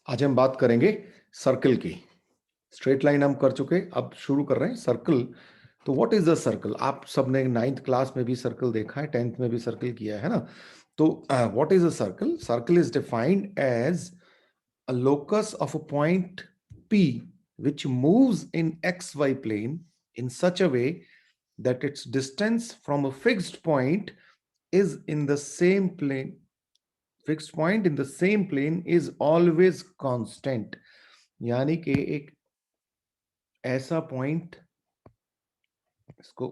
आज हम बात करेंगे सर्कल की। स्ट्रेट लाइन हम कर चुके, अब शुरू कर रहे हैं सर्कल। तो व्हाट इज द सर्कल? आप सबने 9th क्लास में भी सर्कल देखा है, 10th में भी सर्कल किया है ना। तो what is a circle? Circle is defined as a locus of a point P which moves in xy plane in such a way that its distance from a fixed point is in the same plane. Fixed point in the same plane is always constant. यानी कि एक ऐसा point, इसको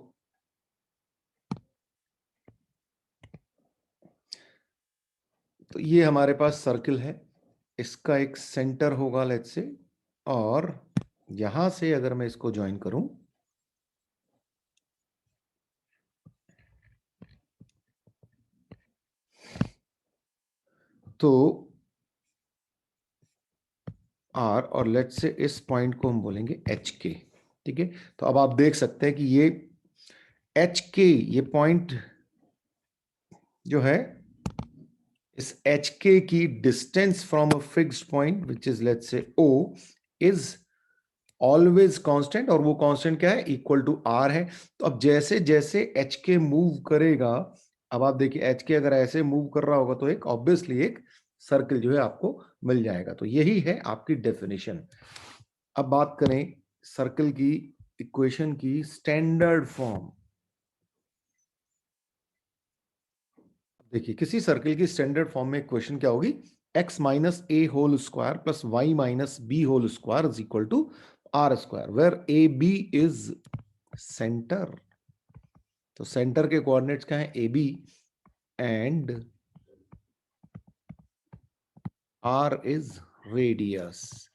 तो ये हमारे पास circle है, इसका एक सेंटर होगा लेट्स से, और यहां से अगर मैं इसको ज्वाइन करूं तो आर, और लेट्स से इस पॉइंट को हम बोलेंगे एच के। ठीक है, तो अब आप देख सकते हैं कि ये एच के, ये पॉइंट जो है, इस एच के की distance from a fixed point which is let's say O is always constant, और वो कांस्टेंट क्या है? इक्वल टू आर है। तो अब जैसे जैसे एच के मूव करेगा, अब आप देखिए एच के अगर ऐसे मूव कर रहा होगा तो एक ऑब्वियसली एक सर्कल जो है आपको मिल जाएगा। तो यही है आपकी डेफिनेशन। अब बात करें सर्कल की इक्वेशन की स्टैंडर्ड फॉर्म। देखिए किसी सर्कल की स्टैंडर्ड फॉर्म में इक्वेशन क्या होगी? x minus a whole square plus y minus b whole square is equal to r square, where a b is centre. तो सेंटर के कोऑर्डिनेट्स क्या है? A b, and r is radius.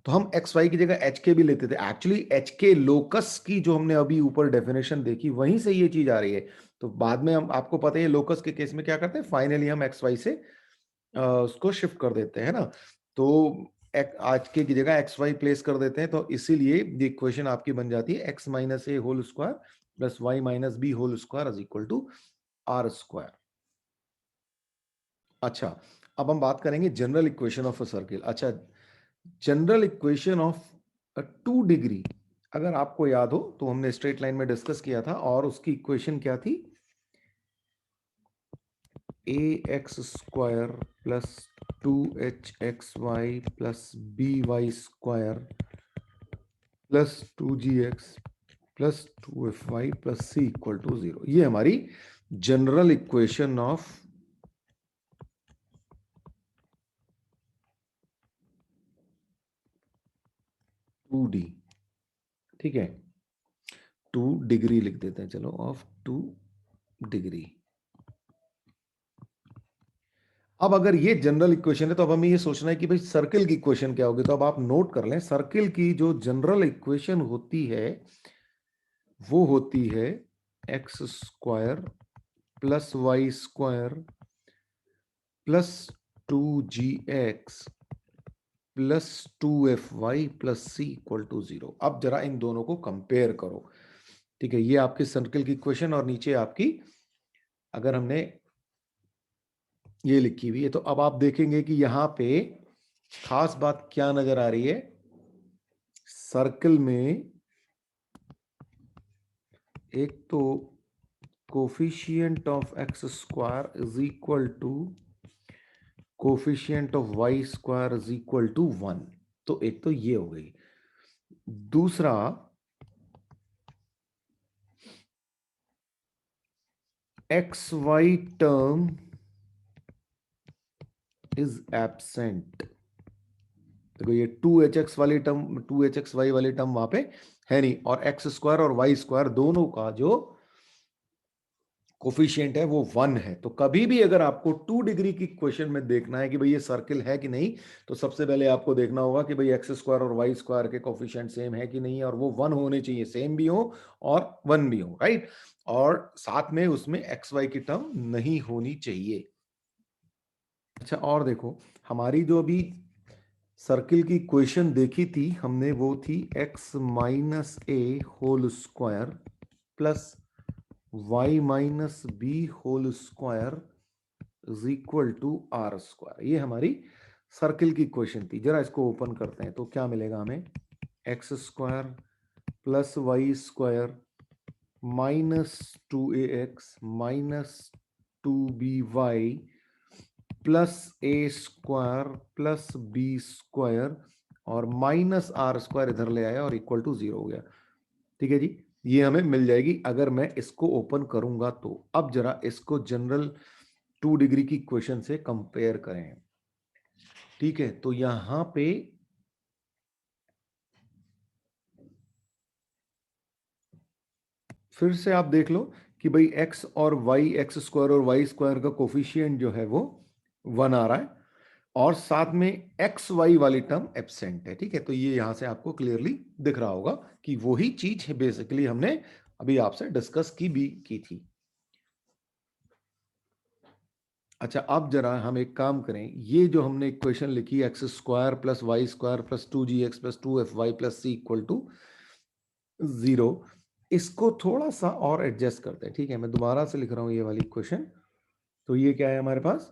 तो हम x Y की जगह H के भी लेते थे। एक्चुअली एच के लोकस की जो हमने अभी ऊपर डेफिनेशन देखी, वहीं से ये चीज आ रही है। तो बाद में हम, आपको पता है लोकस के केस में क्या करते हैं, फाइनली हम एक्स वाई से उसको शिफ्ट कर देते हैं ना। तो आज के की जगह एक्स वाई प्लेस कर देते हैं, तो इसीलिए ये इक्वेशन आपकी बन जाती है x minus a whole square plus y minus b whole square is equal to r square. अच्छा, अब हम बात करेंगे general equation of a circle. अच्छा, general equation of a 2 degree, अगर आपको याद हो तो हमने स्ट्रेट लाइन में डिस्कस किया था, और उसकी इक्वेशन क्या थी? A x square plus 2hxy plus by square plus 2gx plus 2fy plus c equal to 0। ये हमारी जनरल इक्वेशन ऑफ 2D। ठीक है, 2 डिग्री लिख देते हैं, चलो, ऑफ 2 डिग्री। अब अगर ये जनरल इक्वेशन है तो अब हमें ये सोचना है कि भाई सर्किल की इक्वेशन क्या होगी। तो अब आप नोट कर लें, सर्किल की जो जनरल इक्वेशन होती है वो होती है x square plus y square plus 2gx plus 2fy plus c equal to 0। अब जरा इन दोनों को कंपेयर करो। ठीक है, ये आपकी सर्किल की इक्वेशन, और नीचे आपकी अगर हमने ये लिखी हुई है, तो अब आप देखेंगे कि यहां पे खास बात क्या नजर आ रही है? सर्कल में एक तो coefficient of x square is equal to coefficient of y square is equal to 1। तो एक तो ये हो गई। दूसरा, x y term is absent. देखो ये 2hx वाली टर्म, 2hxy वाली टर्म वहां पे है नहीं, और एक्स स्क्वायर और वाई स्क्वायर दोनों का जो कोफिशिएंट है वो 1 है। तो कभी भी अगर आपको 2 डिग्री की क्वेश्चन में देखना है कि भाई ये सर्किल है कि नहीं, तो सबसे पहले आपको देखना होगा कि भाई एक्स स्क्वायर और वाई स्क्वायर के कोफिशिएंट सेम है कि नहीं, और वो 1 होने चाहिए, सेम भी हो और 1 भी हो, राइट। और साथ में उसमें एक्स वाई की टर्म नहीं होनी चाहिए। अच्छा, और देखो हमारी जो अभी सर्किल की इक्वेशन देखी थी हमने, वो थी x minus a whole square plus y minus b whole square is equal to r square. ये हमारी सर्किल की इक्वेशन थी, जरा इसको ओपन करते हैं तो क्या मिलेगा हमें, x square plus y square minus 2ax minus 2by plus a square plus b square और माइनस आर स्क्वायर इधर ले आया और इक्वल टू 0 हो गया। ठीक है जी, ये हमें मिल जाएगी अगर मैं इसको ओपन करूंगा तो। अब जरा इसको जनरल 2 डिग्री की इक्वेशन से कंपेयर करें। ठीक है, तो यहां पे फिर से आप देख लो कि भाई x और y, एक्स स्क्वायर और वाई स्क्वायर का कोफिशिएंट जो है वो 1 आ रहा है और साथ में एक्स वाई वाली टर्म एब्सेंट है। ठीक है, तो ये यहां से आपको क्लियरली दिख रहा होगा कि वही चीज है बेसिकली हमने अभी आपसे डिस्कस की भी की थी। अच्छा, अब जरा हम एक काम करें, ये जो हमने इक्वेशन लिखी x square plus y square plus 2gx plus 2fy plus c equal to 0, इसको थोड़ा सा और एडजस्ट करते हैं। ठीक है, मैं दोबारा से लिख रहा हूं ये वाली इक्वेशन। तो ये क्या है हमारे पास,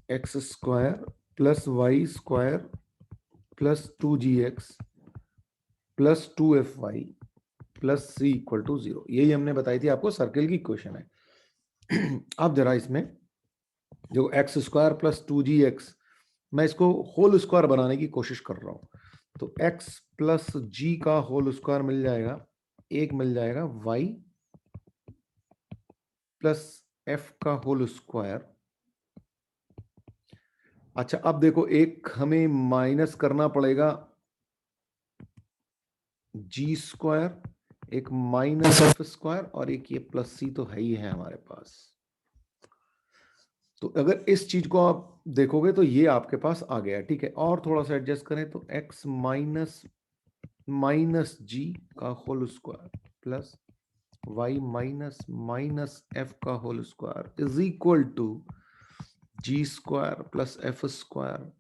x square plus y square plus 2gx plus 2fy plus c equal to 0, यही हमने बताई थी आपको, सर्किल की इक्वेशन है। अब जरा इसमें जो एक्स स्क्वायर प्लस 2gx, मैं इसको होल स्क्वायर बनाने की कोशिश कर रहा हूं। तो x प्लस जी का होल स्क्वायर मिल जाएगा, एक मिल जाएगा y प्लस f का होल स्क्वायर। अच्छा, अब देखो एक हमें माइनस करना पड़ेगा जी स्क्वायर, एक माइनस एफ स्क्वायर और एक ये प्लस सी तो है ही है हमारे पास। तो अगर इस चीज को आप देखोगे तो ये आपके पास आ गया। ठीक है, और थोड़ा सा एडजस्ट करें तो x माइनस माइनस जी का whole square plus y minus minus f का whole square is equal to g square plus f square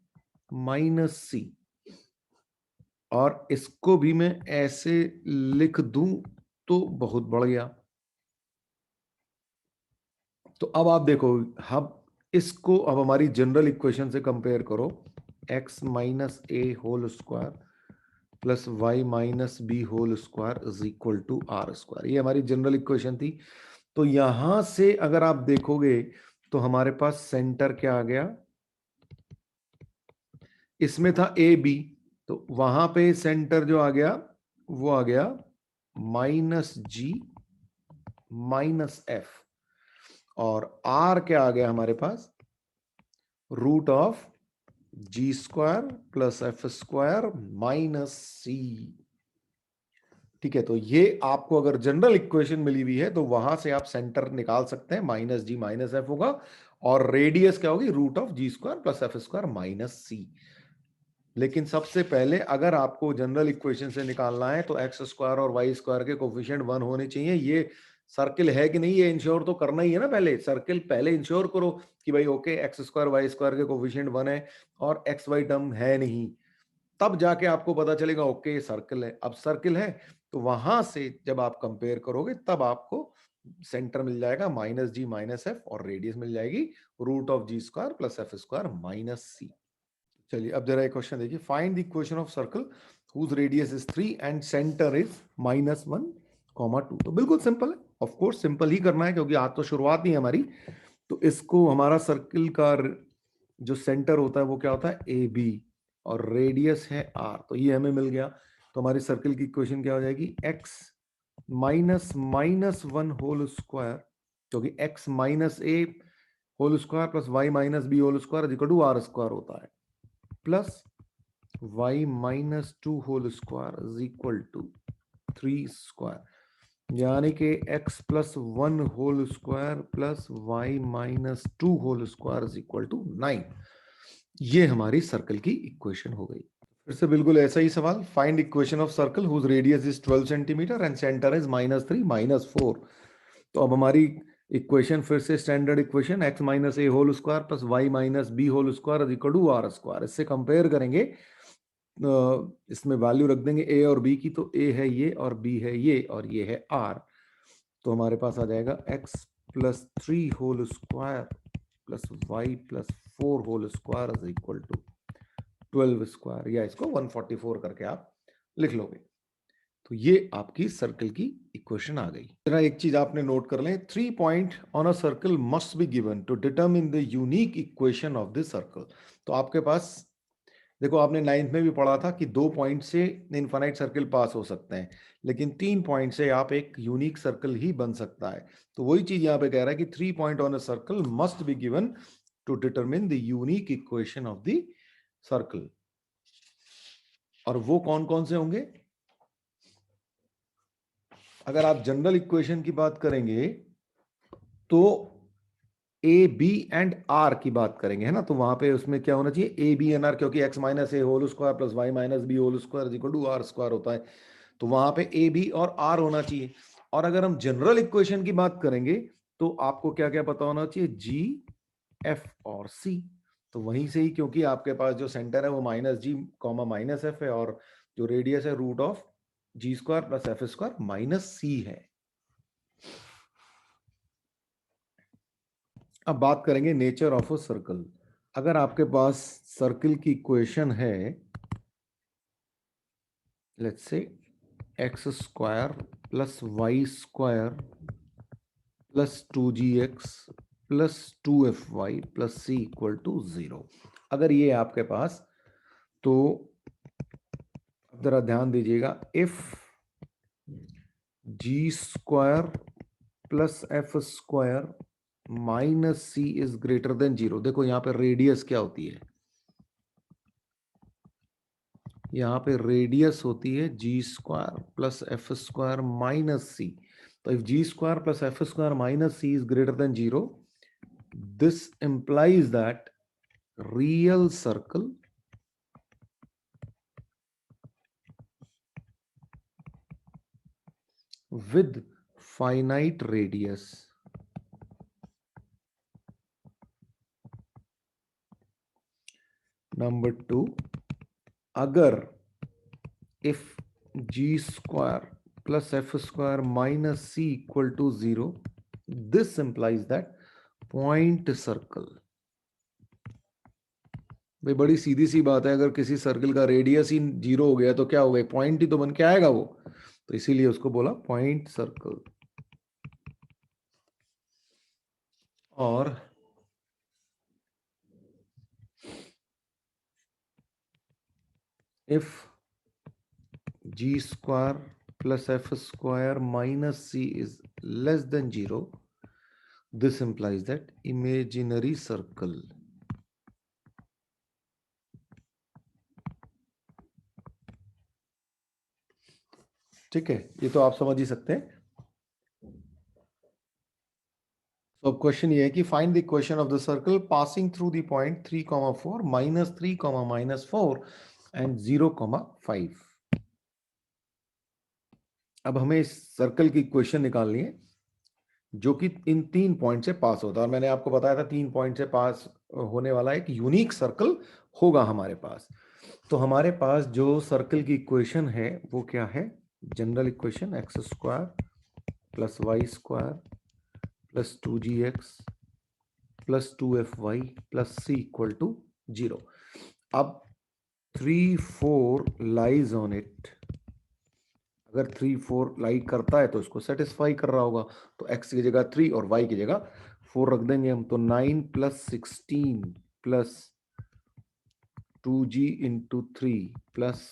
minus c. और इसको भी मैं ऐसे लिख दूं तो बहुत बढ़ गया। तो अब आप देखो, हम इसको अब हमारी जनरल इक्वेशन से कंपेयर करो, x minus a whole square plus y minus b whole square is equal to r square, ये हमारी जनरल इक्वेशन थी। तो यहां से अगर आप देखोगे तो हमारे पास सेंटर क्या आ गया, इसमें था ए बी, तो वहां पे सेंटर जो आ गया वो आ गया माइनस जी माइनस एफ, और आर क्या आ गया हमारे पास, root of g square plus f square minus c. ठीक है, तो ये आपको अगर जनरल इक्वेशन मिली हुई है तो वहां से आप सेंटर निकाल सकते हैं, माइनस जी माइनस एफ होगा और रेडियस क्या होगी, root of g square plus f square minus c. लेकिन सबसे पहले अगर आपको जनरल इक्वेशन से निकालना है तो एक्स स्क्वायर और वाई स्क्वायर के कोफिशिएंट 1 होने चाहिए। ये सर्किल है कि नहीं ये इंश्योर तो करना ही है ना, पहले सर्किल पहले इंश्योर करो कि भाई okay x square y square के कोफिशिएंट 1 है और एक्स वाई टर्म है नहीं, तब जाके आपको पता चलेगा ओके ये सर्किल है। अब सर्किल है तो वहां से जब आप कंपेयर करोगे तब आपको सेंटर मिल जाएगा माइनस जी माइनस एफ और रेडियस मिल जाएगी root of g square plus f square minus c. चलिए अब जरा एक क्वेश्चन देखिए, find the equation of circle whose radius is 3 and center is -1, 2। तो बिल्कुल सिंपल है, ऑफ कोर्स सिंपल ही करना है क्योंकि आज तो शुरुआत ही है हमारी। तो इसको हमारा सर्किल का जो सेंटर होता है वो क्या होता है, ए बी, और रेडियस है आर, तो ये हमें मिल गया। तो हमारी सर्किल की इक्वेशन क्या हो जाएगी, x minus minus 1 whole square, क्योंकि x minus a whole square plus y minus b whole square equal to r square होता है, plus y minus 2 whole square is equal to 3 square, यानी कि x plus 1 whole square plus y minus 2 whole square is equal to 9। ये हमारी circle की equation हो गई। फिर से बिल्कुल ऐसा ही सवाल, find equation of circle whose radius is 12 centimetre and centre is -3 -4। तो अब हमारी इक्वेशन फिर से standard equation x minus a whole square plus y minus b whole square is equal to r square, इससे कंपेयर करेंगे। इसमें value रख देंगे a और b की, तो a है ये और b है ये और ये है r। तो हमारे पास आ जाएगा x plus 3 whole square plus y plus 4 whole square is equal to 12 square, या इसको 144 करके आप लिख लोगे। तो ये आपकी सर्कल की इक्वेशन आ गई। जरा एक चीज आपने नोट कर लें, 3 point on a circle must be given to determine the unique equation of this circle. तो आपके पास देखो, आपने 9th में भी पढ़ा था कि 2 पॉइंट से इनफाइनाइट सर्कल पास हो सकते हैं, लेकिन 3 पॉइंट से आप एक यूनिक सर्कल ही बन सकता है। तो वही चीज यहां पे कह रहा है कि 3 point on a circle must be given to determine the unique equation of the circle. और वो कौन कौन से होंगे? अगर आप जनरल इक्वेशन की बात करेंगे तो ए बी एंड आर की बात करेंगे, है ना। तो वहां पे उसमें क्या होना चाहिए? ए बी एन आर, क्योंकि x minus a whole square plus y minus b whole square equal to r square होता है। तो वहां पे ए बी और आर होना चाहिए। और अगर हम जनरल इक्वेशन की बात करेंगे तो आपको क्या क्या पता होना चाहिए? जी, एफ और सी। तो वहीं से ही, क्योंकि आपके पास जो सेंटर है वो minus g comma minus f है, और जो रेडियस है root of g square plus f square minus c है। अब बात करेंगे नेचर ऑफ अ सर्कल। अगर आपके पास सर्कल की इक्वेशन है, let's say x square plus y square plus 2gx plus 2fy plus c equal to 0, अगर ये आपके पास, तो जरा ध्यान दीजिएगा, if g square plus f square minus c is greater than 0। देखो यहां पे रेडियस क्या होती है? यहाँ पे रेडियस होती है g square plus f square minus c. तो if g square plus f square minus c is greater than 0, this implies that real circle with finite radius number 2, अगर if g square plus f square minus c equal to 0, this implies that point circle। भाई बड़ी सीधी सी बात है, अगर किसी circle का radius ही 0 हो गया तो क्या हो गया? पॉइंट ही तो बन के आएगा वो। तो इसीलिए उसको बोला पॉइंट सर्कल। और if g square plus f square minus c is less than 0, this implies that imaginary circle। ठीक है, ये तो आप समझ ही सकते हैं। तो अब क्वेश्चन ये है कि find the equation of the circle passing through the point 3,4 -3, -4 and 0,5। अब हमें इस सर्कल की इक्वेशन निकालनी है जो कि इन 3 पॉइंट से पास होता है। और मैंने आपको बताया था 3 पॉइंट से पास होने वाला एक यूनिक सर्कल होगा हमारे पास। तो हमारे पास जो सर्कल की इक्वेशन है वो क्या है? General equation x square plus y square plus 2gx plus 2fy plus c equal to 0। अब 3, 4 लाइज ऑन इट। अगर 3, 4 लाई करता है तो इसको सेटिस्फाई कर रहा होगा। तो x की जगह 3 और y की जगह 4 रख देंगे हम। तो 9 plus 16 plus 2g into 3 plus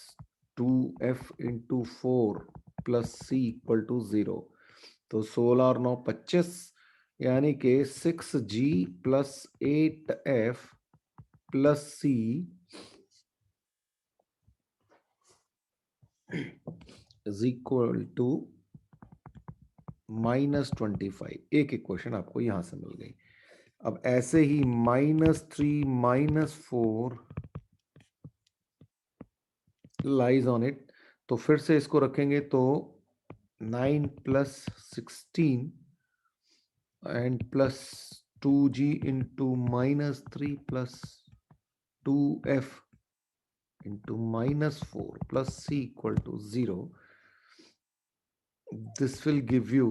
2f into 4 plus c equal to 0। तो 16 और 9 25, यानी कि 6g plus 8f plus c is equal to -25। एक इक्वेशन आपको यहां से मिल गई। अब ऐसे ही -3 -4 लाइज ऑन इट। तो फिर से इसको रखेंगे तो 9 plus 16 and plus 2g into -3 plus 2f into -4 plus c equal to 0। This will give you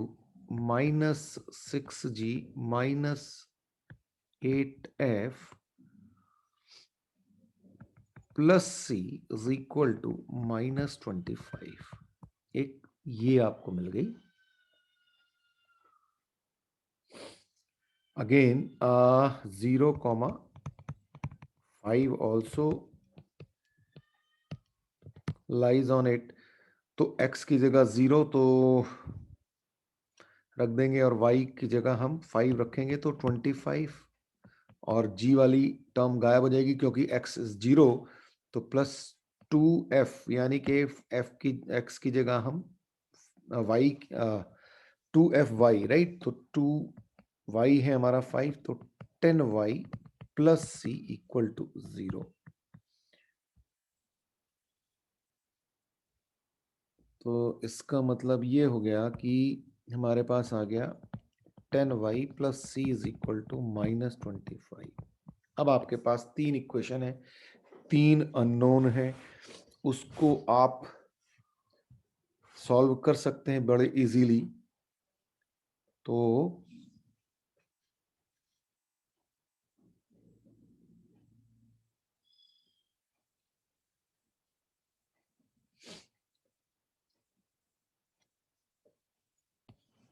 -6g minus 8f plus c is equal to -25। एक ये आपको मिल गई। Again 0,5 also lies on it. तो x की जगह 0 तो रख देंगे और y की जगह हम 5 रखेंगे तो 25, और g वाली टर्म गायब हो जाएगी क्योंकि x इज 0। तो +2f यानी कि f की x की जगह हम y 2fy, राइट। तो 2y है हमारा 5, तो 10y plus c equal to 0। तो इसका मतलब ये हो गया कि हमारे पास आ गया 10y plus c is equal to -25। अब आपके पास 3 इक्वेशन है, 3 अननोन है, उसको आप सॉल्व कर सकते हैं बड़े इजीली।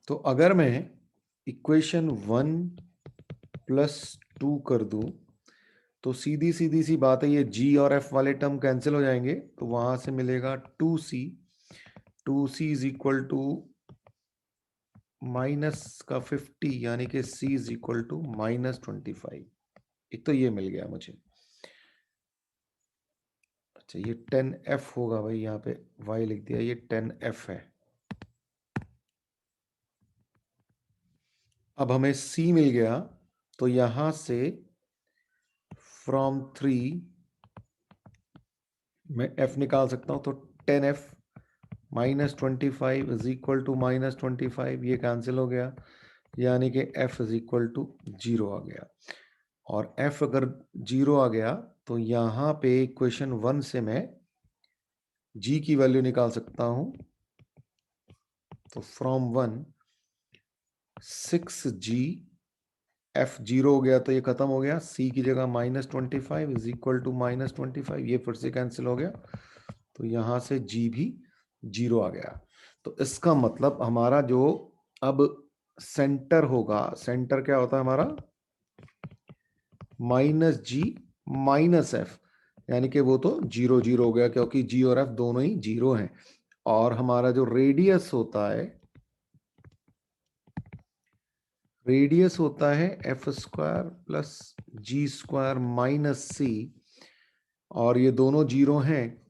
तो अगर मैं इक्वेशन 1 प्लस 2 कर दूं तो सीधी सीधी सी बात है, ये g और f वाले टर्म कैंसिल हो जाएंगे, तो वहां से मिलेगा 2c इज इक्वल टू -50 यानी कि c इज इक्वल टू -25। एक तो ये मिल गया मुझे। अच्छा, ये 10f होगा भाई, यहाँ पे y लिख दिया, ये 10f है। अब हमें c मिल गया, तो यहां से फ्रॉम 3 मैं f निकाल सकता हूं, तो 10f -25 इज इक्वल टू -25, ये कैंसिल हो गया, यानी कि f इज इक्वल टू 0 आ गया। और f अगर 0 आ गया तो यहां पे इक्वेशन 1 से मैं g की वैल्यू निकाल सकता हूं। तो फ्रॉम 1 6g, f 0 हो गया तो ये खत्म हो गया, c की जगह -25 इज इक्वल टू -25, ये फिर से कैंसिल हो गया, तो यहां से g भी 0 आ गया। तो इसका मतलब हमारा जो अब सेंटर होगा, सेंटर क्या होता है हमारा, -g -f, यानी कि वो तो 0 0 हो गया क्योंकि g और f दोनों ही 0 हैं। और हमारा जो रेडियस होता है, रेडियस होता है f स्क्वायर प्लस जी स्क्वायर माइनस सी, और ये दोनों 0 हैं,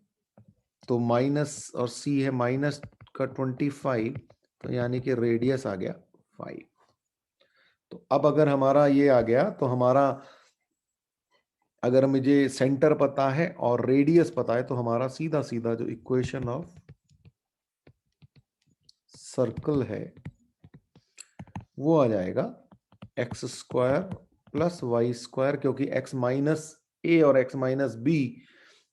तो माइनस और c है माइनस का 25, तो यानी कि रेडियस आ गया 5। तो अब अगर हमारा ये आ गया, तो हमारा अगर मुझे सेंटर पता है और रेडियस पता है, तो हमारा सीधा सीधा जो इक्वेशन ऑफ सर्कल है वो आ जाएगा x square plus y square, क्योंकि एक्स माइनस ए और x minus b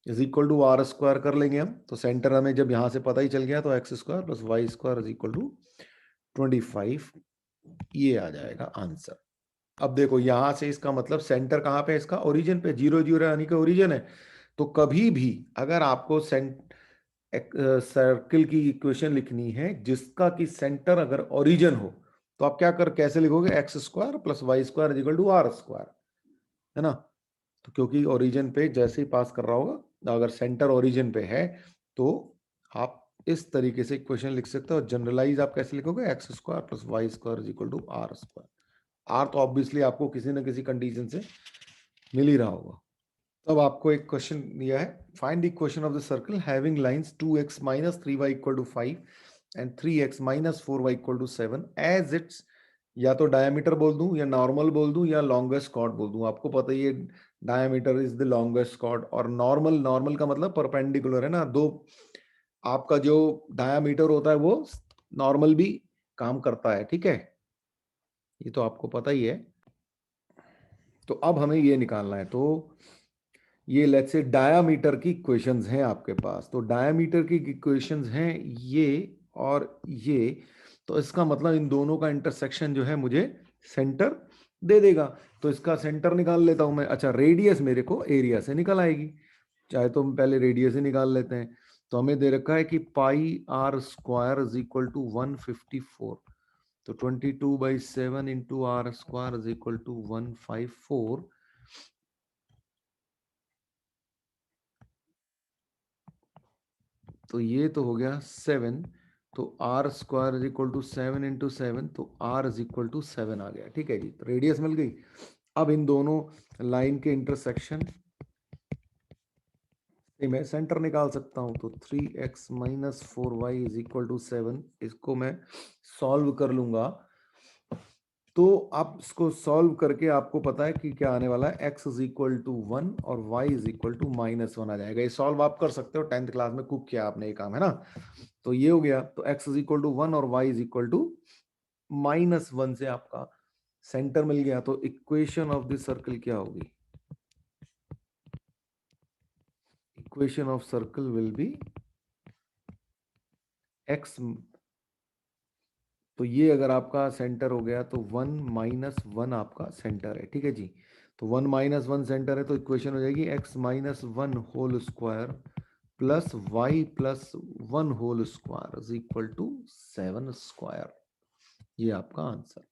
is equal to r square कर लेंगे हम। तो सेंटर हमें जब यहां से पता ही चल गया, तो x square plus y square is equal to 25, ये आ जाएगा आंसर। अब देखो यहां से इसका मतलब सेंटर कहां पे है, इसका ओरिजिन पे, 0 0 यानी कि ओरिजिन है। तो कभी भी अगर आपको सर्किल की इक्वेशन लिखनी है जिसका कि सेंटर अगर ओरिजिन हो, तो आप क्या कर कैसे लिखोगे, x square plus y square equal to r square, है ना। तो क्योंकि ओरिजिन पे जैसे ही पास कर रहा होगा, अगर सेंटर ओरिजिन पे है, तो आप इस तरीके से इक्वेशन लिख सकते हो। जनरलाइज आप कैसे लिखोगे, x square plus y square equal to r square. R तो ऑब्वियसली आपको किसी ना किसी कंडीशन से मिल ही रहा होगा। अब आपको एक क्वेश्चन दिया है, find the equation of the circle having lines 2x minus 3y equal to 5 and 3x minus 4y equal to 7 as its, या तो डायमीटर बोल दूं या नॉर्मल बोल दूं या लॉन्गेस्ट कॉर्ड बोल दूं। आपको पता ही है diameter is the longest chord, और नॉर्मल, नॉर्मल का मतलब परपेंडिकुलर है ना, दो आपका जो डायमीटर होता है वो नॉर्मल भी काम करता है, ठीक है, ये तो आपको पता ही है। तो अब हमें ये निकालना है, तो ये लेट्स से डायामीटर की इक्वेशंस हैं आपके पास। तो डायामीटर की इक्वेशंस हैं ये और ये, तो इसका मतलब इन दोनों का इंटरसेक्शन जो है मुझे सेंटर दे देगा। तो इसका सेंटर निकाल लेता हूं मैं। अच्छा, रेडियस मेरे को एरिया से निकल आएगी, चाहे तो हम पहले रेडियस ही निकाल लेते हैं। तो हमें दे रखा है कि pi r square is equal to 154। तो 22/7 into r square is equal to 154। तो ये तो हो गया 7। तो r square is equal to 7 into 7, तो आर इज इक्वल टू 7 आ गया। ठीक है जी, तो रेडियस मिल गई। अब इन दोनों लाइन के इंटरसेक्शन से मैं सेंटर निकाल सकता हूं। तो 3x minus 4y is equal to 7, इसको मैं सॉल्व कर लूंगा। तो आप इसको सॉल्व करके आपको पता है कि क्या आने वाला है, x इज इक्वल टू 1 और y इज इक्वल टू -1 आ जाएगा। ये सॉल्व आप कर सकते हो, 10th क्लास में कुक किया आपने ये काम, है ना। तो ये हो गया। तो x इज इक्वल टू 1 और y इज इक्वल टू -1 से आपका सेंटर मिल गया। तो इक्वेशन ऑफ दिस सर्कल क्या होगी? Equation of circle will be x। तो ये अगर आपका सेंटर हो गया तो 1 -1 आपका सेंटर है। ठीक है जी। तो 1 -1 सेंटर है, तो इक्वेशन हो जाएगी x -1 whole square plus y plus 1 whole square is equal to 7 square. ये आपका आंसर।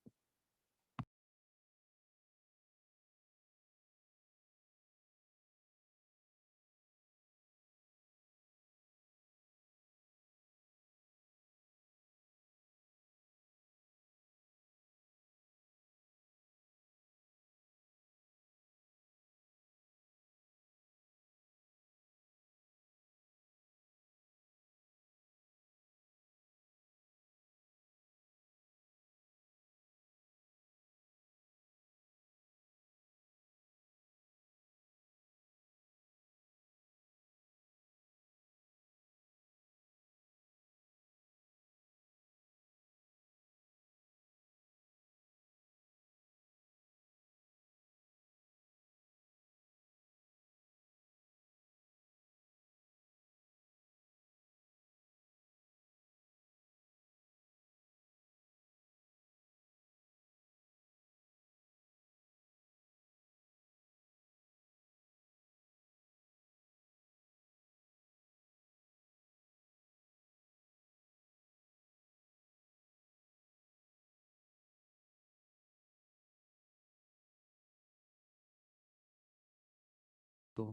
तो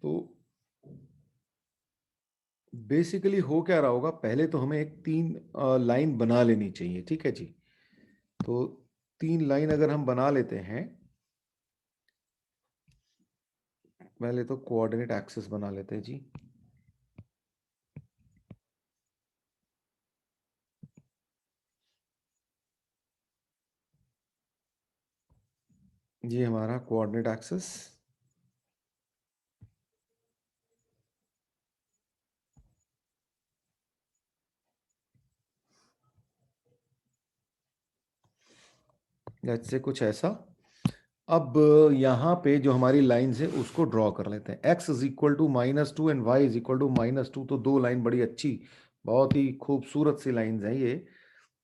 तो बेसिकली हो क्या रहा होगा, पहले तो हमें एक 3 लाइन बना लेनी चाहिए। ठीक है जी। तो 3 लाइन अगर हम बना लेते हैं, पहले तो कोऑर्डिनेट एक्सिस बना लेते हैं जी। ये हमारा कोऑर्डिनेट एक्सिस। जैसे कुछ ऐसा। अब यहाँ पे जो हमारी लाइंस है उसको ड्रॉ कर लेते हैं। x is equal to -2 and y is equal to -2। तो दो लाइन बड़ी अच्छी, बहुत ही खूबसूरत सी लाइंस हैं ये।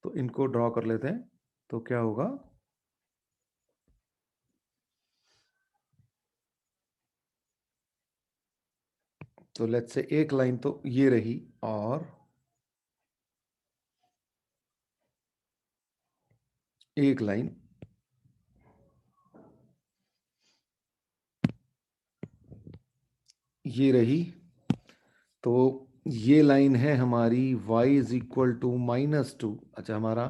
तो इनको ड्रॉ कर लेते हैं। तो क्या होगा, तो लेट्स से एक लाइन तो ये रही, और एक लाइन ये रही। तो ये लाइन है हमारी y इज इक्वल टू -2। अच्छा, हमारा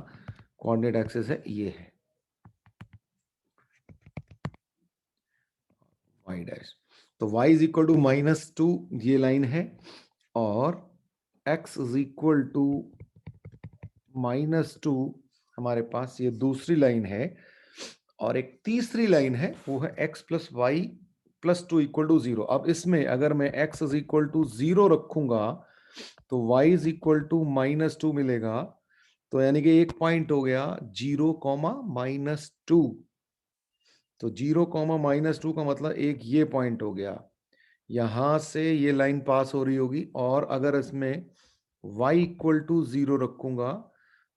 कोऑर्डिनेट एक्सिस है ये है y डैश। तो y इज इक्वल टू -2 ये लाइन है, और x इज इक्वल टू -2 हमारे पास ये दूसरी लाइन है। और एक तीसरी लाइन है, वो है x plus y plus 2 equal to 0। अब इसमें अगर मैं x इज इक्वल टू 0 रखूंगा तो y इज इक्वल टू -2 मिलेगा, तो यानी कि एक पॉइंट हो गया 0, -2। तो 0, -2 का मतलब एक ये पॉइंट हो गया, यहां से ये लाइन पास हो रही होगी, और अगर इसमें y = 0 रखूंगा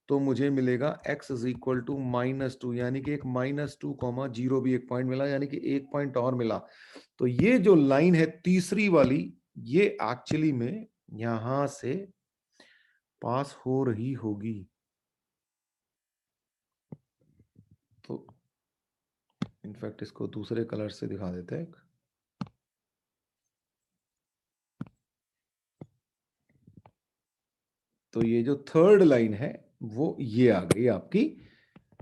तो मुझे मिलेगा x = -2, यानी कि एक -2, 0 भी एक पॉइंट मिला, यानी कि एक पॉइंट और मिला। तो ये जो लाइन है तीसरी वाली, ये एक्चुअली में यहां से पास हो रही होगी। तो इनफैक्ट इसको दूसरे कलर से दिखा देते हैं। तो ये जो थर्ड लाइन है वो ये आ गई आपकी,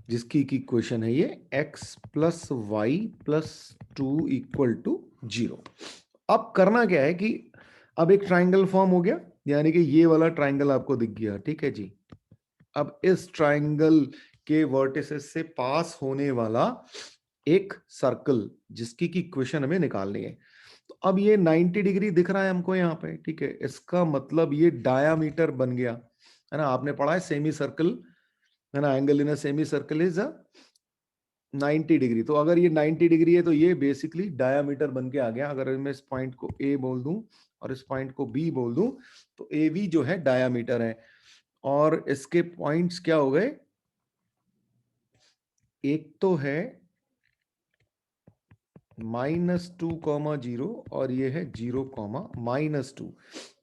जिसकी की इक्वेशन है ये x + y + 2 = 0। अब करना क्या है कि अब एक ट्राइंगल फॉर्म हो गया, यानी कि ये वाला ट्राइंगल आपको दिख गया, ठीक है जी। अब इस ट्राइंगल के वर्टिसेस से पास होने वाला एक सर्कल, जिसकी की इक्वेशन हमें निकालनी है। तो अब ये 90 डिग्री दिख रहा है हमको यहाँ पे, ठीक है। इसका मतलब ये डायामीटर बन गया, है ना। आपने पढ़ा है सेमी सर्कल, है ना, angle in a semi circle is 90 degree. तो अगर ये 90 डिग्री है तो ये बेसिकली डायामीटर बन के आ गया। अगर मैं इस पॉइंट को ए बोल दूं और इस पॉइंट को बी बोल दूं, तो ए बी जो है डायामीटर है। और इसके पॉइंट्स क्या हो गए, एक तो है -2, 0 और ये है 0, -2।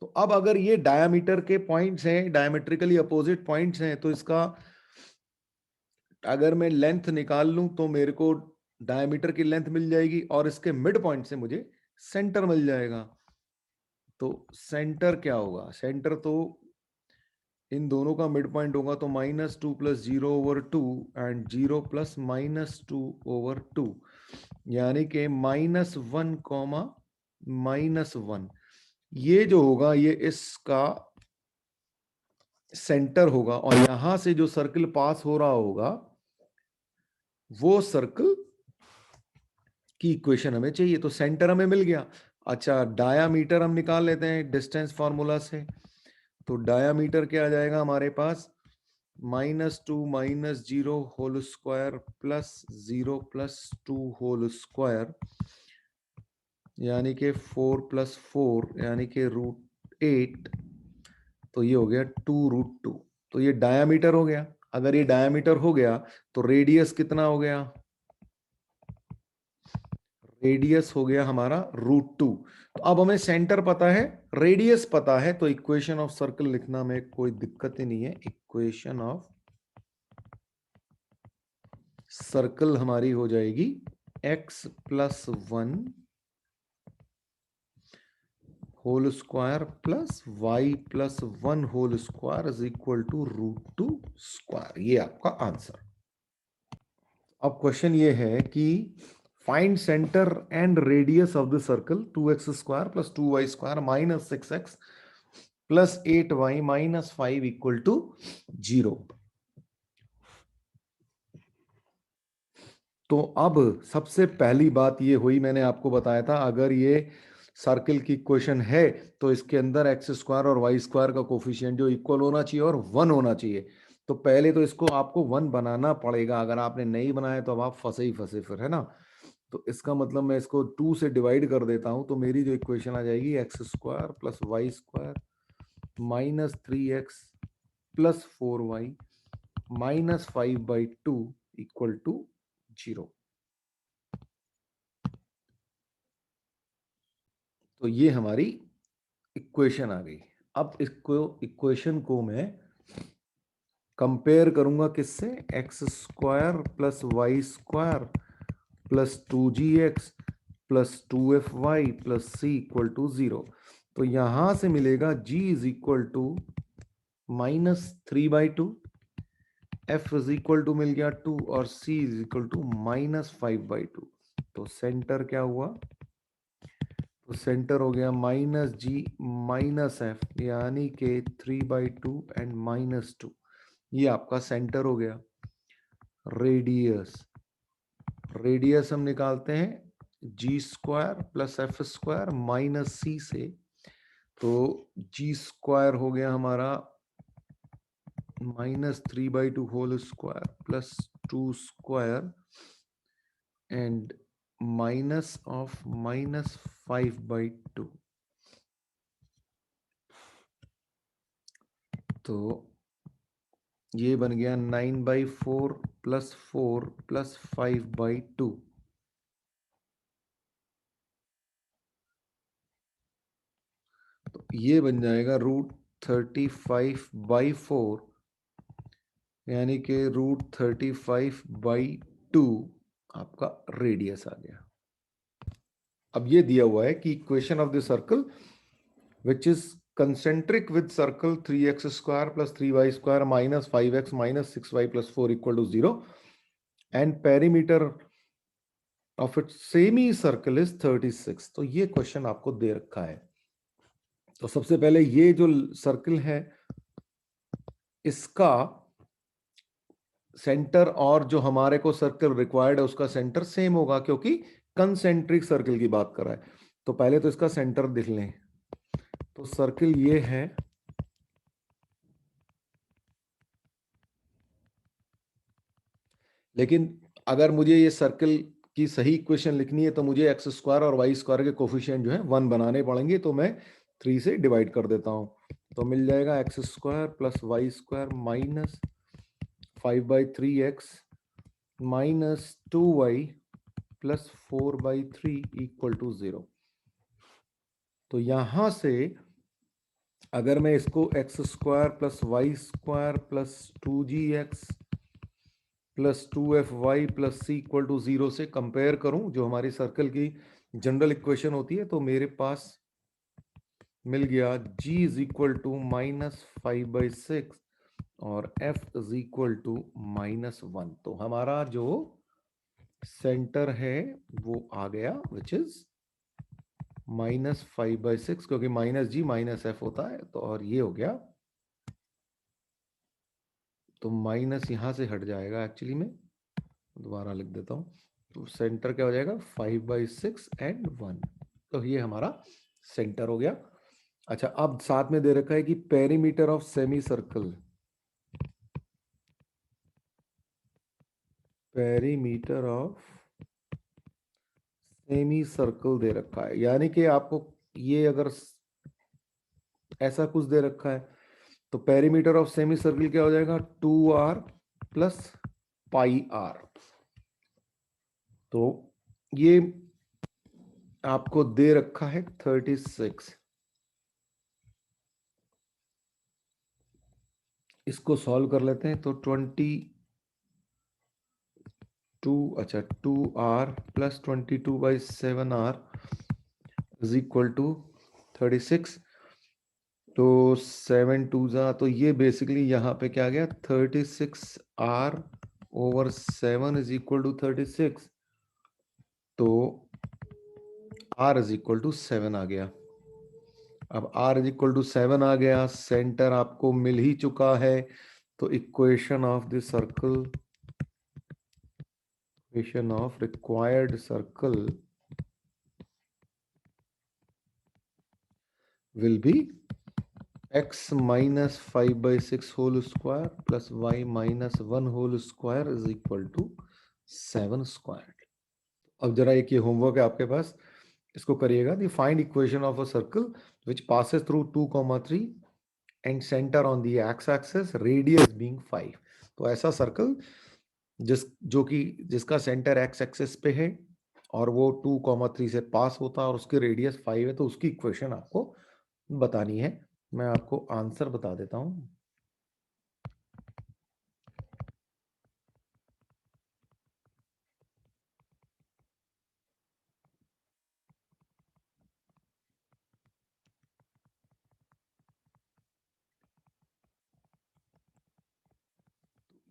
तो अब अगर ये डायामीटर के पॉइंट्स हैं, डायमेट्रिकली अपोजिट पॉइंट्स हैं, तो इसका अगर मैं लेंथ निकाल लूं तो मेरे को डायमीटर की लेंथ मिल जाएगी, और इसके मिड पॉइंट से मुझे सेंटर मिल जाएगा। तो सेंटर क्या होगा, सेंटर तो इन दोनों का मिड पॉइंट होगा, तो -2 + 0/2 एंड 0 + -2/2, यानी कि -1, -1। ये जो होगा ये इसका सेंटर होगा, और यहां से जो सर्कल पास हो रहा होगा वो सर्कल की इक्वेशन हमें चाहिए। तो सेंटर हमें मिल गया। अच्छा, डायामीटर हम निकाल लेते हैं डिस्टेंस फार्मूला से। तो डायामीटर क्या आ जाएगा हमारे पास, -2 - 0 whole square plus 0 + 2 whole square, यानी कि 4 + 4 यानी कि √8। तो ये हो गया 2√2। तो ये डायामीटर हो गया। अगर ये डायामीटर हो गया तो रेडियस कितना हो गया, रेडियस हो गया हमारा √2। तो अब हमें सेंटर पता है, रेडियस पता है, तो इक्वेशन ऑफ सर्कल लिखना में कोई दिक्कत ही नहीं है। इक्वेशन ऑफ सर्कल हमारी हो जाएगी x + 1 whole square plus y + 1 whole square is equal to √2 square. ये आपका आंसर। अब क्वेश्चन ये है कि find centre and radius of the circle 2x² + 2y² - 6x + 8y - 5 = 0। तो अब सबसे पहली बात ये हुई, मैंने आपको बताया था अगर ये सर्कल की इक्वेशन है तो इसके अंदर x² और y² का कोफिशिएंट जो इक्वल होना चाहिए और 1 होना चाहिए। तो पहले तो इसको आपको 1 बनाना पड़ेगा। अगर आपने नहीं बनाया तो अब आप फंसे ही फंसे फिर, है ना। तो इसका मतलब मैं इसको 2 से डिवाइड कर देता हूं, तो मेरी जो इक्वेशन आ जाएगी x² + y² -3x + 4y - 5/2 = 0। तो ये हमारी इक्वेशन आ गई। अब इसको इक्वेशन को मैं कंपेयर करूंगा किससे, x² + y² + 2gx + 2fy + c = 0। तो यहां से मिलेगा g = -3/2, f मिल गया 2 और c -5/2। तो सेंटर क्या हुआ, तो सेंटर हो गया -g - f, यानी कि 3/2 एंड -2। ये आपका सेंटर हो गया। रेडियस, रेडियस हम निकालते हैं g² + f² - c से। तो g² हो गया हमारा -3/2 whole square plus 2 square and minus of -5/2। तो ये बन गया 9/4 + 4 + 5/2। तो ये बन जाएगा √35/4, यानी कि √35/2 आपका रेडियस आ गया। अब ये दिया हुआ है कि equation of the circle which is concentric with circle 3x square plus 3y square minus 5x minus 6y plus 4 equal to 0 and perimeter of its semicircle is 36। तो ये क्वेश्चन आपको दे रखा है। तो सबसे पहले ये जो सर्कल है इसका सेंटर और जो हमारे को सर्कल रिक्वायर्ड है उसका सेंटर सेम होगा, क्योंकि कंसेंट्रिक सर्कल की बात कर रहा है। तो पहले तो इसका सेंटर दिख लें। तो सर्कल ये है, लेकिन अगर मुझे ये सर्कल की सही इक्वेशन लिखनी है तो मुझे एक्स स्क्वायर और वाई स्क्वायर के कोफिशिएंट जो है 1 बनाने पड़ेंगे। तो मैं 3 से डिवाइड कर देता हूं। तो मिल जाएगा x square plus y square minus 5/3x minus 2y plus 4/3 equal to 0। तो यहां से अगर मैं इसको x square plus y square plus 2gx plus 2fy plus c equal to 0 से कंपेयर करूं, जो हमारी सर्कल की जनरल इक्वेशन होती है, तो मेरे पास मिल गया g इज इक्वल टू -5/6 और f इज इक्वल टू -1। तो हमारा जो सेंटर है वो आ गया विच इज -5/6, क्योंकि -g -f होता है। तो और ये हो गया, तो माइनस यहां से हट जाएगा। एक्चुअली में दोबारा लिख देता हूं। तो सेंटर क्या हो जाएगा 5/6 एंड 1। तो ये हमारा सेंटर हो गया। अच्छा, अब साथ में दे रखा है कि perimeter of semi circle, perimeter of semi circle दे रखा है, यानी कि आपको ये अगर ऐसा कुछ दे रखा है तो पेरीमीटर ऑफ सेमी सर्कल क्या हो जाएगा 2r प्लस πr। तो ये आपको दे रखा है 36। इसको सॉल्व कर लेते हैं। तो 2r plus 22/7r is equal to 36। तो 7 2 जा, तो ये बेसिकली यहाँ पे क्या आ गया 36r/7 इज इक्वल टू 36। तो r इज इक्वल टू 7 आ गया। अब r इज इक्वल टू 7 आ गया, सेंटर आपको मिल ही चुका है। तो equation of the circle, equation of required circle will be x minus 5/6 whole square plus y minus 1 whole square is equal to 7 squared। अब जरा एक ये होमवर्क है आपके पास, इसको करिएगा। The find equation of a circle which passes through 2,3 and centre on the x axis radius being 5। तो ऐसा सर्कल जिसका सेंटर एक्स एक्सिस पे है और वो 2,3 से पास होता है और उसकी रेडियस 5 है, तो उसकी इक्वेशन आपको बतानी है। मैं आपको आंसर बता देता हूं।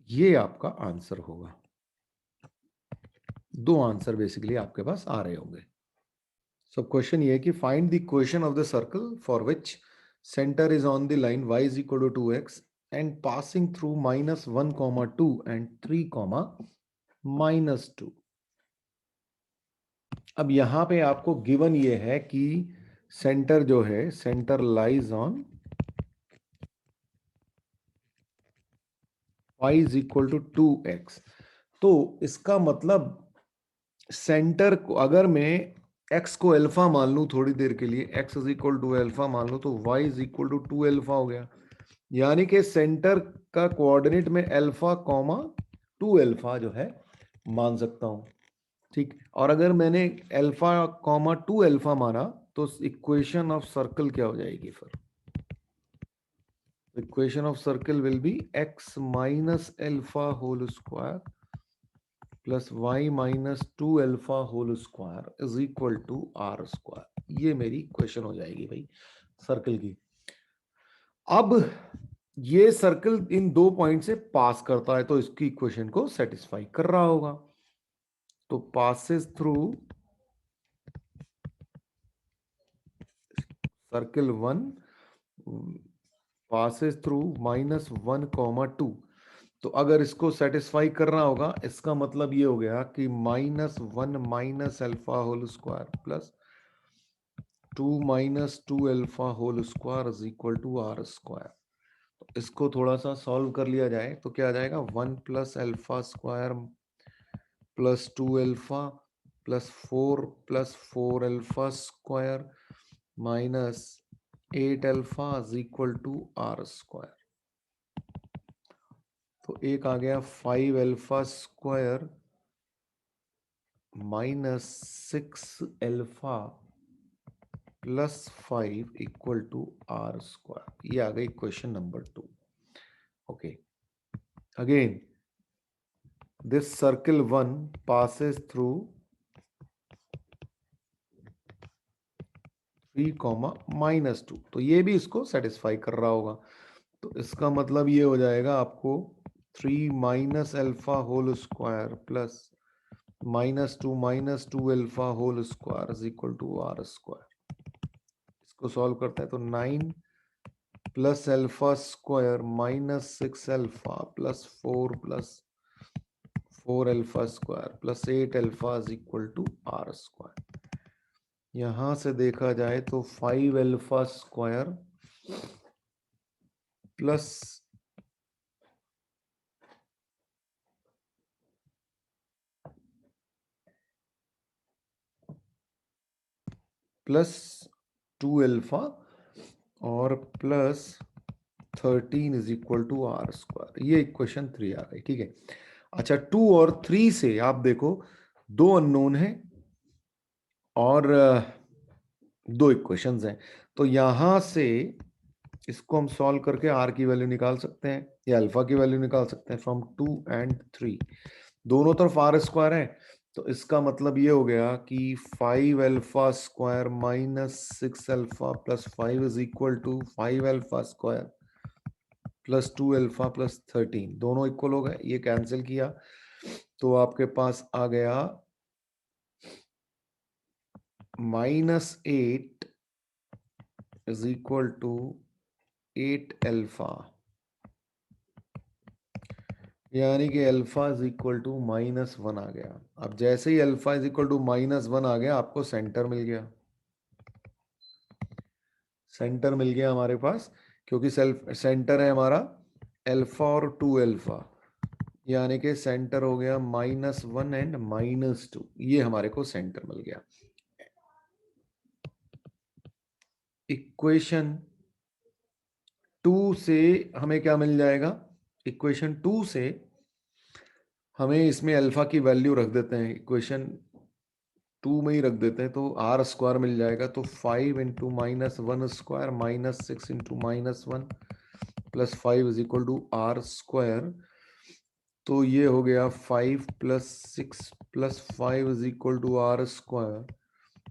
ये आपका आंसर होगा। दो आंसर बेसिकली आपके पास आ रहे होंगे। सो क्वेश्चन ये है कि find the equation of the circle for which centre is on the line y is equal to 2x and passing through -1, 2 and 3, -2। अब यहां पे आपको गिवन ये है कि सेंटर जो है, centre lies on y is equal to 2x। तो इसका मतलब सेंटर को अगर मैं x को अल्फा मान लूं थोड़ी देर के लिए, x is equal to alpha मान लूं, तो y is equal to 2 alpha हो गया। यानी कि सेंटर का कोऑर्डिनेट में अल्फा कॉमा 2 अल्फा जो है मान सकता हूं। ठीक, और अगर मैंने अल्फा कॉमा 2 अल्फा माना तो इक्वेशन ऑफ सर्कल क्या हो जाएगी फिर? Equation of circle will be x minus alpha whole square plus y minus 2 alpha whole square is equal to r square. ये मेरी इक्वेशन हो जाएगी भाई सर्कल की। अब ये सर्कल इन दो पॉइंट से पास करता है तो इसकी इक्वेशन को सेटिस्फाई कर रहा होगा। तो passes through circle 1 passes through -1, 2। तो अगर इसको सेटिस्फाई करना होगा, इसका मतलब ये हो गया कि -1 minus alpha whole square plus 2 minus 2 alpha whole square is equal to r square. इसको थोड़ा सा सॉल्व कर लिया जाए तो क्या आ जाएगा, 1 plus alpha square plus 2 alpha plus 4 alpha square minus 8 alpha is equal to r square. तो एक आ गया 5 alpha square minus 6 alpha plus 5 equal to r square. ये आ गई question number 2। Okay, again this circle 1 passes through 3, -2। तो ये भी इसको सेटिस्फाई कर रहा होगा। तो इसका मतलब ये हो जाएगा आपको 3 minus alpha whole square plus -2 alpha whole square is equal to r square. इसको सॉल्व करते हैं तो 9 plus alpha square minus 6 alpha plus 4 alpha square plus 8 alpha is equal to r square. यहां से देखा जाए तो 5 alpha square plus plus 2 alpha और plus 13 is equal to r square. ये इक्वेशन 3 आ गई। ठीक है, अच्छा 2 और 3 से आप देखो दो अननोन है और दो इक्वेशंस हैं। तो यहां से इसको हम सॉल्व करके आर की वैल्यू निकाल सकते हैं या अल्फा की वैल्यू निकाल सकते हैं फ्रॉम 2 एंड 3। दोनों तरफ आर स्क्वायर है, तो इसका मतलब ये हो गया कि 5 alpha square minus 6 alpha plus 5 is equal to 5 alpha square plus 2 alpha plus 13। दोनों इक्वल हो गए, ये कैंसिल किया तो आपके पास आ गया -8 इज इक्वल टू 8 अल्फा, यानी कि अल्फा इज इक्वल टू -1 आ गया। अब जैसे ही अल्फा इज इक्वल टू -1 आ गया, आपको सेंटर मिल गया। सेंटर मिल गया हमारे पास, क्योंकि सेल्फ सेंटर है हमारा अल्फा और 2 अल्फा, यानी कि सेंटर हो गया -1 एंड -2। ये हमारे को सेंटर मिल गया। इक्वेशन 2 से हमें क्या मिल जाएगा? इक्वेशन 2 से हमें इसमें अल्फा की वैल्यू रख देते हैं, इक्वेशन 2 में ही रख देते हैं, तो आर स्क्वायर मिल जाएगा। तो 5 into -1 square minus 6 into -1 plus 5 is equal to r square. तो ये हो गया 5 plus 6 plus 5 is equal to r square.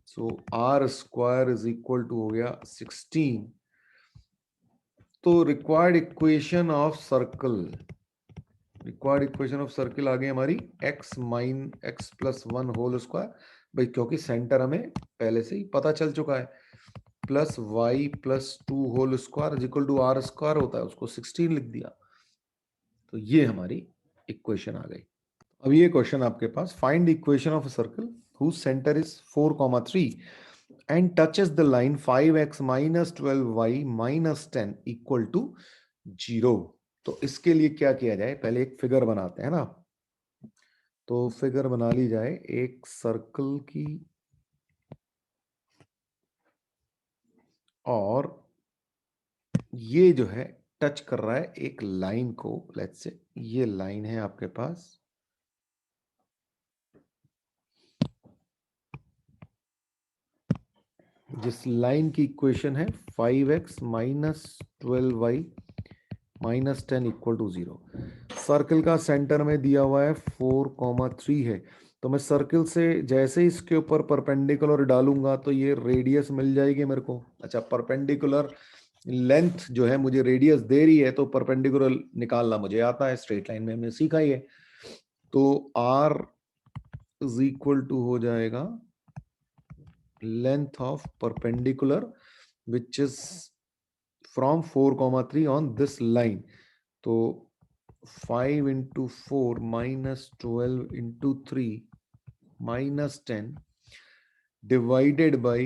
So r square is equal to हो गया 16। तो required equation of circle, required equation of circle आ गई हमारी x प्लस 1 होल स्क्वायर, भाई क्योंकि सेंटर हमें पहले से ही पता चल चुका है, plus y plus 2 whole square is equal to r square होता है, उसको 16 लिख दिया। तो ये हमारी इक्वेशन आ गई। अब ये क्वेश्चन आपके पास, find equation of a circle whose centre is 4,3 and touches the line 5x minus 12y minus 10 equal to 0। तो इसके लिए क्या किया जाए, पहले एक फिगर बनाते हैं ना। तो फिगर बना ली जाए एक सर्कल की और ये जो है टच कर रहा है एक लाइन को। लेट्स से ये लाइन है आपके पास, जिस लाइन की इक्वेशन है 5x minus 12y minus 10 equal to 0। Circle का सेंटर में दिया हुआ है 4,3 है। तो मैं सर्कल से जैसे इसके ऊपर परपेंडिकुलर डालूंगा तो ये रेडियस मिल जाएगी मेरे को। अच्छा, परपेंडिकुलर लेंथ जो है मुझे रेडियस दे रही है, तो परपेंडिकुलर निकालना मुझे आता है, स्ट्रेट लाइन में हमने सीखा ही है। तो r इज इक्वल टू हो जाएगा length of perpendicular which is from 4,3 on this line. तो 5 into 4 minus 12 into 3 minus 10 divided by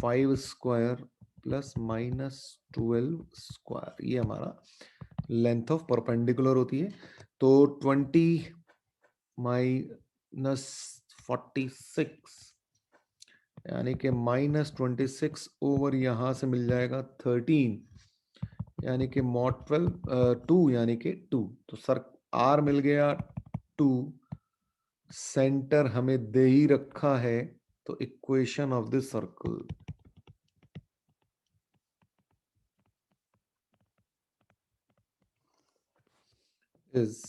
5 square plus minus 12 square, ये हमारा लेंथ ऑफ परपेंडिकुलर होती है। तो 20 माइनस 46 यानी कि -26 ओवर यहां से मिल जाएगा 13 यानी कि मॉड 12 2 यानी कि 2। तो सर आर मिल गया 2, सेंटर हमें दे ही रखा है। तो equation of this circle is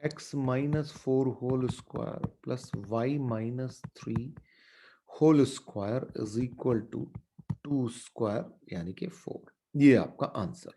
x minus 4 whole square plus y minus 3 whole square is equal to 2 square यानी कि 4। ये आपका आंसर।